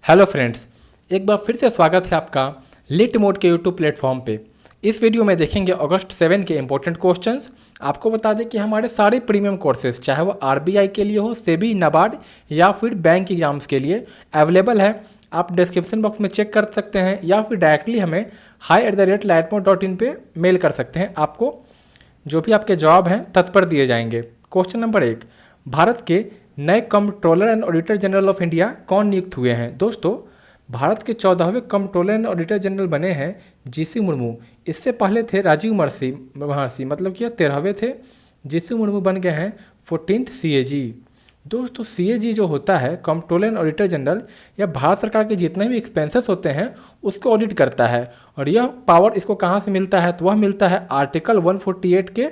Hello friends, एक बार फिर से स्वागत है आपका लिट मोड के यूट्यूब प्लेटफॉर्म पे। इस वीडियो में देखेंगे अगस्त 7 के इंपॉर्टेंट क्वेश्चंस। आपको बता दें कि हमारे सारे प्रीमियम कोर्सेज, चाहे वो आरबीआई के लिए हो, सेबी, नाबार्ड या फिर बैंक एग्जाम्स के लिए अवेलेबल है। आप डिस्क्रिप्शन बॉक्स में चेक कर सकते हैं या फिर डायरेक्टली हमें hi@lightmode.in पे मेल कर सकते हैं। आपको जो भी आपके जवाब हैं तत्पर दिए जाएंगे। क्वेश्चन नंबर 1, भारत के नए controller and auditor general of India कौन नियुक्त हुए हैं? दोस्तों, भारत के 14वें कंट्रोलर एंड ऑडिटर जनरल बने हैं जीसी मुर्मू। इससे पहले थे राजीव महर्षि, मतलब कि 13वें थे। जीसी मुर्मू बन गए हैं 14th सीएजी। दोस्तों, सीएजी जो होता है कंट्रोलर एंड ऑडिटर जनरल, यह भारत सरकार के जितने भी एक्सपेंसेस होते हैं उसको ऑडिट करता है। और यह पावर इसको कहाँ से मिलता है? तो वह मिलता है आर्टिकल 148 के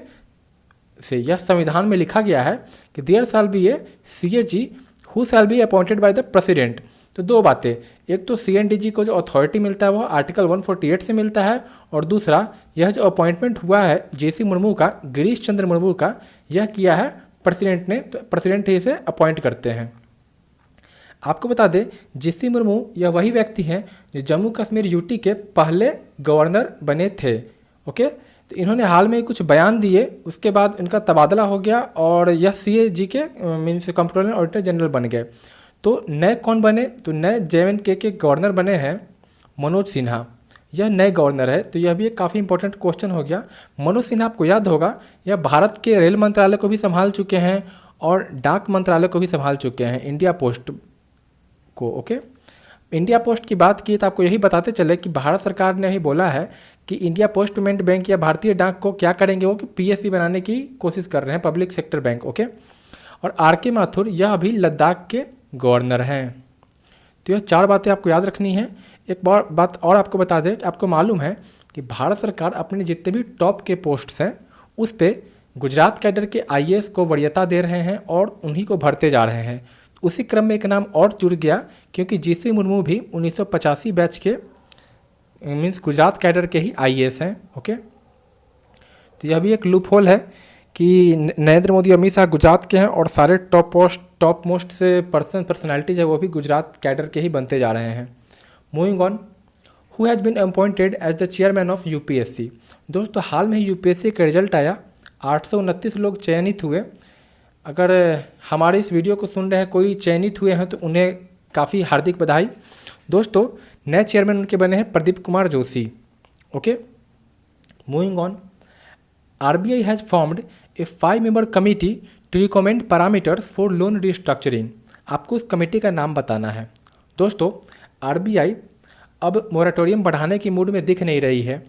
से। यह संविधान में लिखा गया है कि there shall be a CAG who shall be appointed by the president. तो दो बातें, एक तो सीएनडीजी को जो अथॉरिटी मिलता है वह आर्टिकल 148 से मिलता है, और दूसरा यह जो अपॉइंटमेंट हुआ है जेसी मुर्मू का, गिरीश चंद्र मुर्मू का, यह किया है प्रेसिडेंट ने। तो प्रेसिडेंट ही इसे अपॉइंट करते हैं। आपको बता दें, जीसी मुर्मू यह वही व्यक्ति हैं जो जम्मू कश्मीर यूटी के पहले गवर्नर बने थे। ओके, तो इन्होंने हाल में कुछ बयान दिए, उसके बाद इनका तबादला हो गया और यह सीएजी के मीन्स कंट्रोलर ऑडिटर जनरल बन गए। तो नए कौन बने? तो नए JNK के गवर्नर बने हैं मनोज सिन्हा। यह नए गवर्नर है। तो यह भी एक काफ़ी इंपॉर्टेंट क्वेश्चन हो गया। मनोज सिन्हा, आपको याद होगा, यह भारत के रेल मंत्रालय को भी संभाल चुके हैं और डाक मंत्रालय को भी संभाल चुके हैं, इंडिया पोस्ट को। ओके, इंडिया पोस्ट की बात की तो आपको यही बताते चले कि भारत सरकार ने ही बोला है कि इंडिया पोस्ट पेमेंट बैंक या भारतीय डाक को क्या करेंगे, वो कि पीएसबी बनाने की कोशिश कर रहे हैं, पब्लिक सेक्टर बैंक। ओके, और आर.के. माथुर यह अभी लद्दाख के गवर्नर हैं। तो यह चार बातें आपको याद रखनी है। एक बात और आपको बता दें कि आपको मालूम है कि भारत सरकार अपने जितने भी टॉप के पोस्ट्स हैं उस पर गुजरात कैडर के IAS को वरीयता दे रहे हैं और उन्हीं को भरते जा रहे हैं। उसी क्रम में एक नाम और जुड़ गया, क्योंकि जीसी मुर्मू भी 1985 बैच के मीन्स गुजरात कैडर के ही IAS हैं। ओके, तो यह भी एक लूप होल है कि नरेंद्र मोदी, अमित शाह गुजरात के हैं और सारे टॉप मोस्ट से पर्सनैलिटीज है वो भी गुजरात कैडर के ही बनते जा रहे हैं। Moving on, who has been appointed as the chairman of UPSC? दोस्तों, हाल में ही यूपीएससी का रिजल्ट आया, 829 लोग चयनित हुए। अगर हमारे इस वीडियो को सुन रहे हैं कोई चयनित हुए हैं तो उन्हें काफ़ी हार्दिक बधाई। दोस्तों, नए चेयरमैन उनके बने हैं Pradeep Kumar Joshi. Okay, moving on, RBI has formed a 5-member committee to recommend parameters for loan restructuring. आपको उस कमेटी का नाम बताना है। दोस्तों, RBI अब मोरेटोरियम बढ़ाने की मूड में दिख नहीं रही है,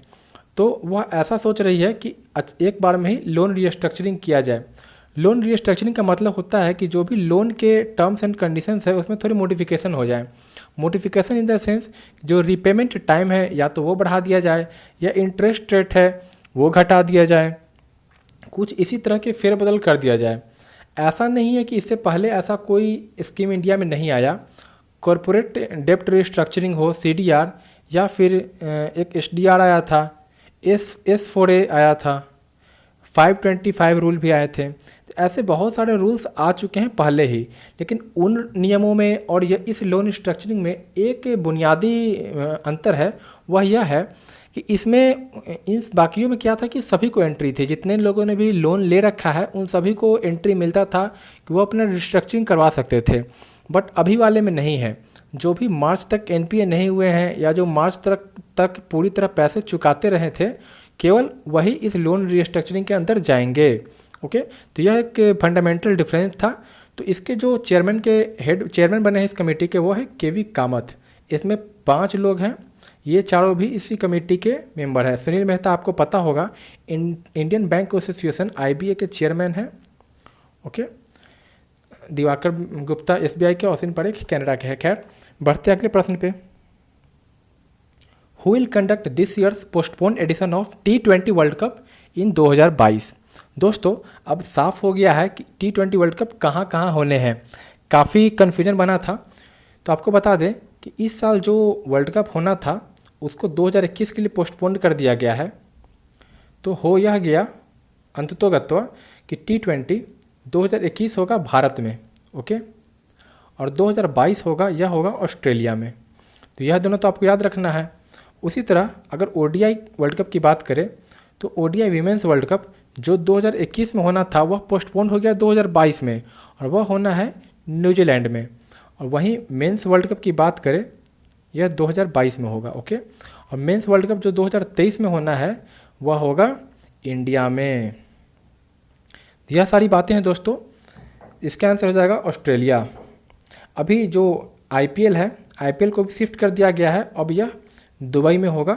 तो वह ऐसा सोच रही है कि एक बार में ही लोन रिस्ट्रक्चरिंग किया जाए। लोन रिस्ट्रक्चरिंग का मतलब होता है कि जो भी लोन के टर्म्स एंड कंडीशंस है उसमें थोड़ी मॉडिफिकेशन हो जाए। मॉडिफिकेशन इन द सेंस, जो रीपेमेंट टाइम है या तो वो बढ़ा दिया जाए या इंटरेस्ट रेट है वो घटा दिया जाए, कुछ इसी तरह के फेरबदल कर दिया जाए। ऐसा नहीं है कि इससे पहले ऐसा कोई स्कीम इंडिया में नहीं आया। कॉरपोरेट डेप्ट रिस्ट्रक्चरिंग हो, CDR, या फिर एक SDR आया था, S4A आया था, 525 रूल भी आए थे। तो ऐसे बहुत सारे रूल्स आ चुके हैं पहले ही। लेकिन उन नियमों में और यह इस लोन स्ट्रक्चरिंग में एक बुनियादी अंतर है, वह यह है कि इसमें इन बाकियों में क्या था कि सभी को एंट्री थी। जितने लोगों ने भी लोन ले रखा है उन सभी को एंट्री मिलता था कि वो अपना रिस्ट्रक्चरिंग करवा सकते थे। बट अभी वाले में नहीं है। जो भी मार्च तक NPA नहीं हुए हैं या जो मार्च तक पूरी तरह पैसे चुकाते रहे थे, केवल वही इस लोन रिस्ट्रक्चरिंग के अंदर जाएंगे। ओके, तो यह एक फंडामेंटल डिफरेंस था। तो इसके जो चेयरमैन बने हैं इस कमेटी के, वो है KV कामत। इसमें 5 लोग हैं, ये चारों भी इसी कमेटी के मेंबर हैं। सुनील मेहता आपको पता होगा, इंडियन बैंक एसोसिएशन IBA के चेयरमैन हैं। ओके, दिवाकर गुप्ता SBI के, औसिन परेख कनाडा के हैं। खैर, बढ़ते अगले प्रश्न पे। Who will conduct this years postpone edition of T20 world cup in 2022? दोस्तों, अब साफ हो गया है कि T20 वर्ल्ड कप कहाँ कहाँ होने हैं। काफ़ी कन्फ्यूजन बना था। तो आपको बता दें कि इस साल जो वर्ल्ड कप होना था उसको 2021 के लिए पोस्टपोन कर दिया गया है। तो हो यह गया अंततोगत्वा कि T20 2021 होगा भारत में। ओके, और 2022 होगा यह होगा ऑस्ट्रेलिया में। तो यह दोनों तो आपको याद रखना है। उसी तरह अगर ओडीआई वर्ल्ड कप की बात करें तो ओडीआई वीमेंस वर्ल्ड कप जो 2021 में होना था वह पोस्टपोन हो गया 2022 में, और वह होना है न्यूजीलैंड में। और वहीं मेंस वर्ल्ड कप की बात करें यह 2022 में होगा। ओके, और मेंस वर्ल्ड कप जो 2023 में होना है वह होगा इंडिया में। यह सारी बातें हैं दोस्तों, इसका आंसर हो जाएगा ऑस्ट्रेलिया। अभी जो आईपीएल है, आईपीएल को भी शिफ्ट कर दिया गया है, अब यह दुबई में होगा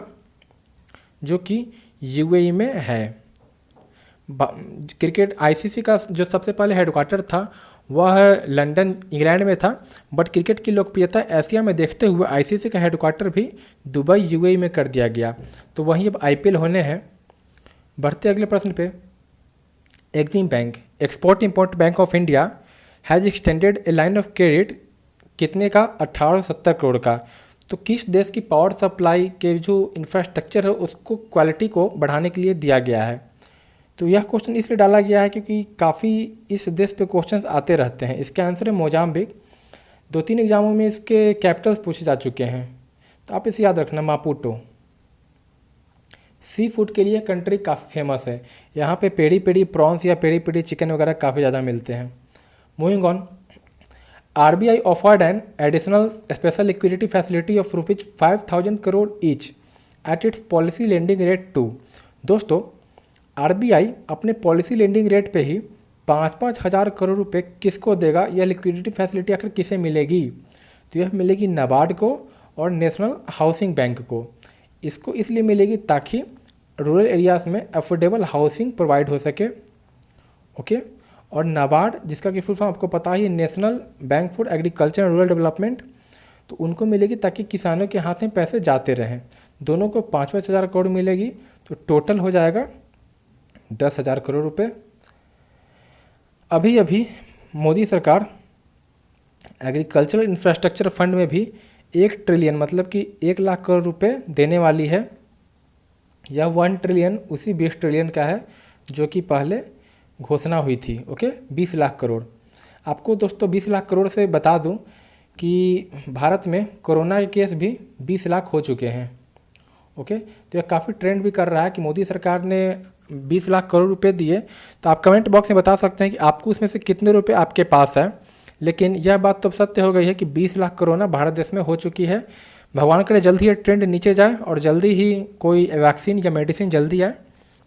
जो कि यूएई में है। क्रिकेट आईसीसी का जो सबसे पहले हेडक्वार्टर था वह लंदन इंग्लैंड में था, बट क्रिकेट की लोकप्रियता एशिया में देखते हुए आईसीसी का हेडक्वार्टर भी दुबई यूएई में कर दिया गया। तो वहीं अब आईपीएल होने हैं। बढ़ते अगले प्रश्न पे। Exim bank, export import bank of India has extended a line of credit कितने का? 1870 करोड़ का। तो किस देश की पावर सप्लाई के जो इंफ्रास्ट्रक्चर है उसको क्वालिटी को बढ़ाने के लिए दिया गया है? तो यह क्वेश्चन इसलिए डाला गया है क्योंकि काफ़ी इस देश पे क्वेश्चंस आते रहते हैं। इसका आंसर है मोजाम्बिक। 2-3 एग्जामों में इसके कैपिटल्स पूछे जा चुके हैं, तो आप इसे याद रखना, मापुटो। सी फूड के लिए कंट्री काफ़ी फेमस है, यहाँ पे पेड़ी पेड़ी प्रॉन्स या पेड़ी पेड़ी चिकन वगैरह काफ़ी ज़्यादा मिलते हैं। Moving on. RBI offered an additional special liquidity facility of ₹5,000 crore each at its policy lending rate to. दोस्तों, आरबीआई अपने पॉलिसी लेंडिंग रेट पे ही 5-5 हज़ार करोड़ रुपए किसको देगा? यह लिक्विडिटी फैसिलिटी आखिर किसे मिलेगी? तो यह मिलेगी नाबार्ड को और नेशनल हाउसिंग बैंक को। इसको इसलिए मिलेगी ताकि रूरल एरियाज़ में अफोर्डेबल हाउसिंग प्रोवाइड हो सके। ओके, और नाबार्ड जिसका कि फुल फॉर्म आपको पता ही है, national bank for agriculture and rural development, तो उनको मिलेगी ताकि किसानों के हाथ में पैसे जाते रहें। दोनों को 5-5 हज़ार करोड़ मिलेगी, तो टोटल हो जाएगा 10,000 करोड़ रुपए। अभी अभी मोदी सरकार एग्रीकल्चरल इंफ्रास्ट्रक्चर फंड में भी 1 ट्रिलियन मतलब कि 1 लाख करोड़ रुपए देने वाली है। यह 1 ट्रिलियन उसी 20 ट्रिलियन का है जो कि पहले घोषणा हुई थी। ओके, 20 लाख करोड़। आपको दोस्तों 20 लाख करोड़ से बता दूं कि भारत में कोरोना के केस भी 20 लाख हो चुके हैं। ओके, तो यह काफ़ी ट्रेंड भी कर रहा है कि मोदी सरकार ने 20 लाख करोड़ रुपए दिए। तो आप कमेंट बॉक्स में बता सकते हैं कि आपको उसमें से कितने रुपए आपके पास है। लेकिन यह बात तो सत्य हो गई है कि 20 लाख कोरोना भारत देश में हो चुकी है। भगवान करे जल्दी ही ट्रेंड नीचे जाए और जल्दी ही कोई वैक्सीन या मेडिसिन जल्दी आए।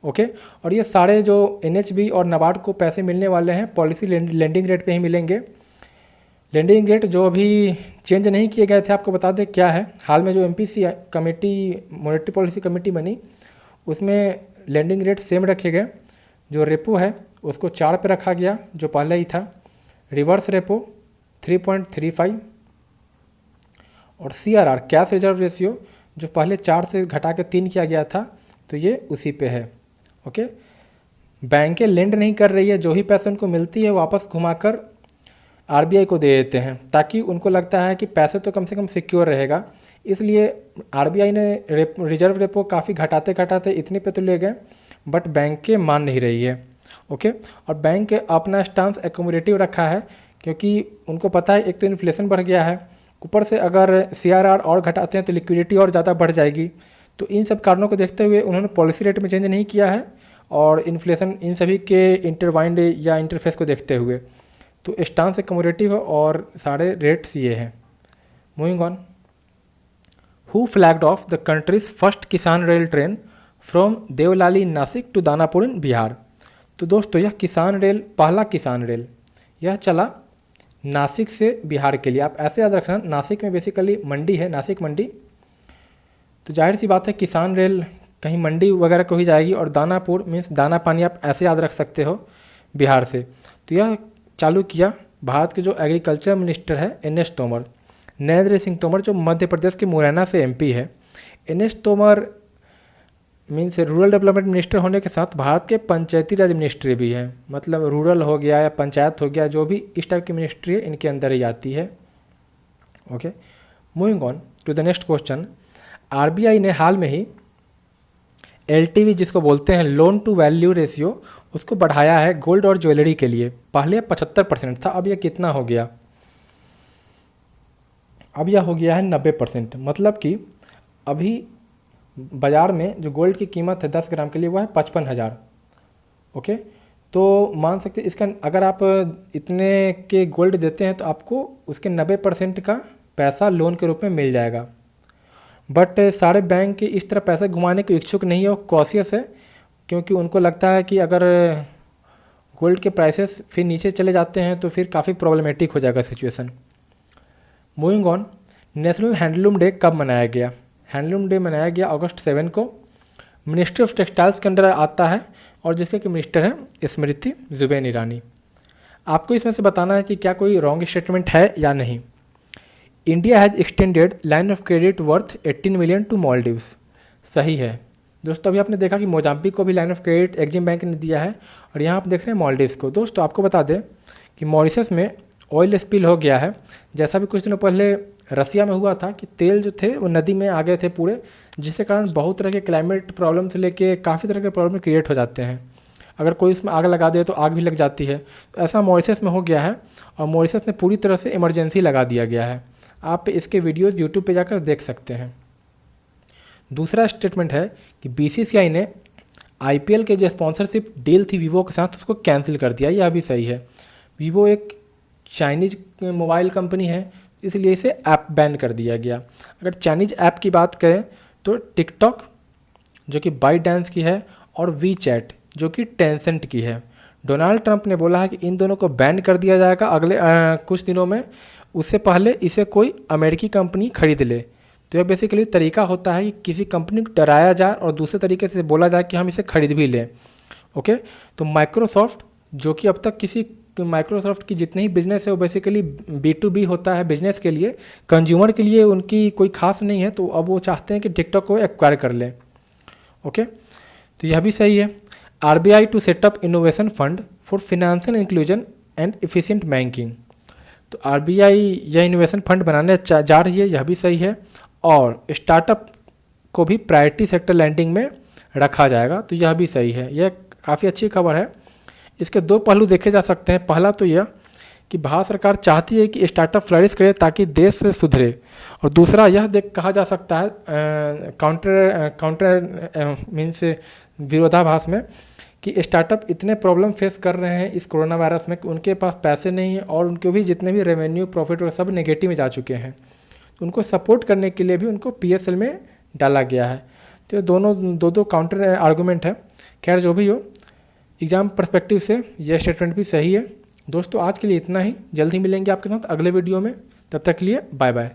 ओके, और ये सारे जो एनएचबी और नाबार्ड को पैसे मिलने वाले हैं पॉलिसी लेंडिंग रेट पे ही मिलेंगे। लेंडिंग रेट जो अभी चेंज नहीं किए गए थे, आपको बता दें क्या है। हाल में जो MPC committee monetary policy committee बनी उसमें लेंडिंग रेट सेम रखे गए। जो रेपो है उसको 4 पे रखा गया जो पहले ही था। रिवर्स रेपो 3.35 और सीआरआर कैश रिजर्व रेशियो जो पहले 4 से घटा के 3 किया गया था, तो ये उसी पे है। ओके, बैंकें लेंड नहीं कर रही है, जो ही पैसे उनको मिलती है वापस घुमाकर आरबीआई को दे देते हैं, ताकि उनको लगता है कि पैसे तो कम से कम सिक्योर रहेगा। इसलिए आरबीआई ने रिजर्व रेपो काफ़ी घटाते घटाते इतने पे तो ले गए, बट बैंकें मान नहीं रही है। ओके, और बैंक अपना स्टांस एकोमोडेटिव रखा है क्योंकि उनको पता है एक तो इन्फ्लेशन बढ़ गया है, ऊपर से अगर सीआरआर और घटाते हैं तो लिक्विडिटी और ज़्यादा बढ़ जाएगी। तो इन सब कारणों को देखते हुए उन्होंने पॉलिसी रेट में चेंज नहीं किया है, और इन्फ्लेशन इन सभी के इंटरवाइंड या इंटरफेस को देखते हुए तो स्टांस एकोमोडेटिव है और सारे रेट्स ये हैं। Moving on. Who flagged off the country's first Kisan rail train from Deolali Nashik to Danapur in Bihar. तो दोस्तों यह किसान रेल, पहला किसान रेल यह चला नासिक से बिहार के लिए। आप ऐसे याद रखना, नासिक में बेसिकली मंडी है, नासिक मंडी। तो जाहिर सी बात है किसान रेल कहीं मंडी वगैरह को ही जाएगी, और दानापुर मीन्स दाना पानी, आप ऐसे याद रख सकते हो, बिहार से। तो यह चालू किया भारत के जो एग्रीकल्चर मिनिस्टर है एनएस तोमर, नरेंद्र सिंह तोमर, जो मध्य प्रदेश के मुरैना से एमपी है। NS Tomar means rural development minister होने के साथ भारत के पंचायती राज मिनिस्ट्री भी है, मतलब रूरल हो गया या पंचायत हो गया, जो भी इस टाइप की मिनिस्ट्री है इनके अंदर ही आती है। Okay, moving on to the next question. RBI ने हाल में ही एलटीवी जिसको बोलते हैं लोन टू वैल्यू रेशियो, उसको बढ़ाया है गोल्ड और ज्वेलरी के लिए। पहले 75% था, अब यह कितना हो गया? अब यह हो गया है 90%। मतलब कि अभी बाज़ार में जो गोल्ड की कीमत है 10 ग्राम के लिए वो है 55,000। ओके, तो मान सकते इसका अगर आप इतने के गोल्ड देते हैं तो आपको उसके 90% का पैसा लोन के रूप में मिल जाएगा। बट सारे बैंक इस तरह पैसा घुमाने के इच्छुक नहीं है और कॉशियस है, क्योंकि उनको लगता है कि अगर गोल्ड के प्राइसेस फिर नीचे चले जाते हैं तो फिर काफ़ी प्रॉब्लमेटिक हो जाएगा situation. Moving on, national handloom day कब मनाया गया? हैंडलूम डे मनाया गया अगस्त 7 को। मिनिस्ट्री ऑफ टेक्सटाइल्स के अंडर आता है और जिसके कि मिनिस्टर हैं स्मृति जुबिन ईरानी। आपको इसमें से बताना है कि क्या कोई रॉन्ग स्टेटमेंट है या नहीं। India has extended line of credit worth 18 million to Maldives. सही है दोस्तों। अभी आपने देखा कि मोजाम्बिक को भी line of credit Exim bank ने दिया है और यहाँ आप देख रहे हैं मालदीव्स को। दोस्तों आपको बता दें कि मॉरिशस में ऑयल स्पिल हो गया है, जैसा भी कुछ दिनों पहले रसिया में हुआ था कि तेल जो थे वो नदी में आ गए थे पूरे, जिसके कारण बहुत तरह के क्लाइमेट प्रॉब्लम से लेके काफ़ी तरह के प्रॉब्लम क्रिएट हो जाते हैं। अगर कोई उसमें आग लगा दे तो आग भी लग जाती है। तो ऐसा मॉरिशस में हो गया है और मॉरिशस में पूरी तरह से इमरजेंसी लगा दिया गया है। आप इसके वीडियोज़ यूट्यूब पे जाकर देख सकते हैं। दूसरा स्टेटमेंट है कि बीसीसीआई ने आईपीएल के जो स्पॉन्सरशिप डील थी वीवो के साथ उसको कैंसिल कर दिया। यह भी सही है। वीवो एक चाइनीज़ मोबाइल कंपनी है, इसलिए इसे ऐप बैन कर दिया गया। अगर चाइनीज़ ऐप की बात करें तो टिकटॉक जो कि बाईडांस की है और वी चैट जो कि टेंसेंट की है। डोनाल्ड ट्रंप ने बोला है कि इन दोनों को बैन कर दिया जाएगा अगले कुछ दिनों में। उससे पहले इसे कोई अमेरिकी कंपनी खरीद ले। तो यह बेसिकली तरीका होता है कि किसी कंपनी को डराया जाए और दूसरे तरीके से बोला जाए कि हम इसे खरीद भी लें। ओके, तो माइक्रोसॉफ्ट जो कि अब तक माइक्रोसॉफ्ट की जितनी ही बिजनेस है वो बेसिकली B2B होता है बिजनेस के लिए, कंज्यूमर के लिए उनकी कोई खास नहीं है। तो अब वो चाहते हैं कि टिकटॉक को एक्वायर कर लें। ओके, तो यह भी सही है। RBI to setup innovation fund for financial inclusion and efficient banking. तो RBI यह इनोवेशन फंड बनाने जा रही है, यह भी सही है। और स्टार्टअप को भी प्रायोरिटी सेक्टर लैंडिंग में रखा जाएगा, तो यह भी सही है। यह काफ़ी अच्छी खबर है। इसके दो पहलू देखे जा सकते हैं। पहला तो यह कि भारत सरकार चाहती है कि स्टार्टअप फ्लरिश करे ताकि देश सुधरे, और दूसरा यह कहा जा सकता है काउंटर मीन्स विरोधाभास में कि स्टार्टअप इतने प्रॉब्लम फेस कर रहे हैं इस कोरोना वायरस में कि उनके पास पैसे नहीं है और उनके भी जितने भी रेवेन्यू प्रॉफिट और सब नेगेटिव में जा चुके हैं। तो उनको सपोर्ट करने के लिए भी उनको PSL में डाला गया है। तो दोनों दो काउंटर आर्गूमेंट है। खैर जो भी हो, एग्ज़ाम पर्सपेक्टिव से यह स्टेटमेंट भी सही है। दोस्तों आज के लिए इतना ही। जल्द ही मिलेंगे आपके साथ अगले वीडियो में। तब तक के लिए बाय बाय।